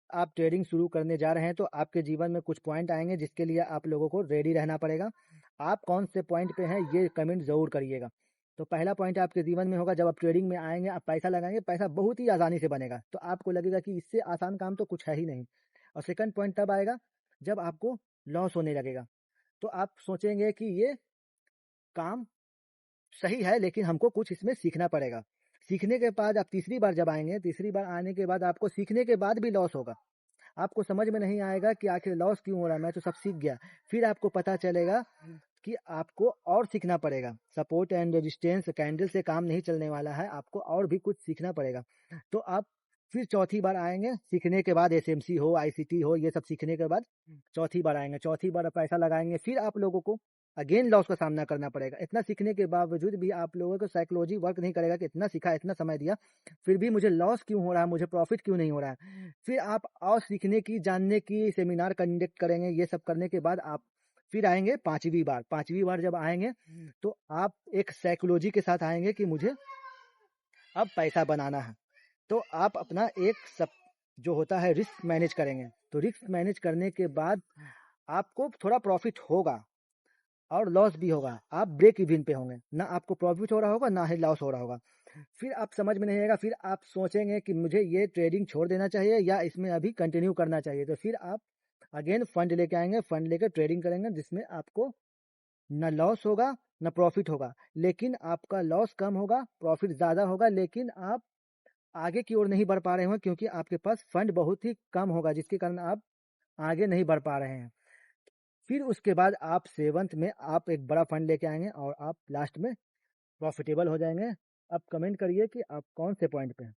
आप ट्रेडिंग शुरू करने जा रहे हैं तो आपके जीवन में कुछ पॉइंट आएंगे जिसके लिए आप लोगों को रेडी रहना पड़ेगा। आप कौन से पॉइंट पे हैं ये कमेंट ज़रूर करिएगा। तो पहला पॉइंट आपके जीवन में होगा, जब आप ट्रेडिंग में आएंगे, आप पैसा लगाएंगे, पैसा बहुत ही आसानी से बनेगा, तो आपको लगेगा कि इससे आसान काम तो कुछ है ही नहीं। और सेकंड पॉइंट तब आएगा जब आपको लॉस होने लगेगा, तो आप सोचेंगे कि ये काम सही है लेकिन हमको कुछ इसमें सीखना पड़ेगा। सीखने के बाद आप तीसरी बार जब आएंगे, तीसरी बार आने के बाद आपको सीखने के बाद भी लॉस होगा। आपको समझ में नहीं आएगा कि आखिर लॉस क्यों हो रहा है, मैं तो सब सीख गया। फिर आपको पता चलेगा कि आपको और सीखना पड़ेगा। सपोर्ट एंड रेजिस्टेंस कैंडल से काम नहीं चलने वाला है, आपको और भी कुछ सीखना पड़ेगा। तो आप फिर चौथी बार आएंगे, सीखने के बाद एसएमसी हो, आईसीटी हो, ये सब सीखने के बाद चौथी बार आएंगे, चौथी बार पैसा लगाएंगे, फिर आप लोगों को अगेन लॉस का सामना करना पड़ेगा। इतना सीखने के बावजूद भी आप लोगों को साइकोलॉजी वर्क नहीं करेगा कि इतना सीखा, इतना समय दिया, फिर भी मुझे लॉस क्यों हो रहा है, मुझे प्रॉफिट क्यों नहीं हो रहा है। फिर आप और सीखने की, जानने की सेमिनार कंडक्ट करेंगे। ये सब करने के बाद आप फिर आएंगे पांचवी बार। पांचवी बार जब आएंगे तो आप एक साइकोलॉजी के साथ आएंगे कि मुझे अब पैसा बनाना है। तो आप अपना एक सब जो होता है रिस्क मैनेज करेंगे। तो रिस्क मैनेज करने के बाद आपको थोड़ा प्रॉफिट होगा और लॉस भी होगा। आप ब्रेक इवन पे होंगे, ना आपको प्रॉफिट हो रहा होगा ना ही लॉस हो रहा होगा। फिर आप समझ में नहीं आएगा, फिर आप सोचेंगे कि मुझे ये ट्रेडिंग छोड़ देना चाहिए या इसमें अभी कंटिन्यू करना चाहिए। तो फिर आप अगेन फंड लेके आएंगे, फंड लेकर ट्रेडिंग करेंगे जिसमें आपको न लॉस होगा न प्रॉफिट होगा, लेकिन आपका लॉस कम होगा, प्रॉफिट ज़्यादा होगा, लेकिन आप आगे की ओर नहीं बढ़ पा रहे होंगे क्योंकि आपके पास फंड बहुत ही कम होगा, जिसके कारण आप आगे नहीं बढ़ पा रहे हैं। फिर उसके बाद आप सेवंथ में आप एक बड़ा फंड लेके आएंगे और आप लास्ट में प्रॉफिटेबल हो जाएंगे। अब कमेंट करिए कि आप कौन से पॉइंट पे हैं।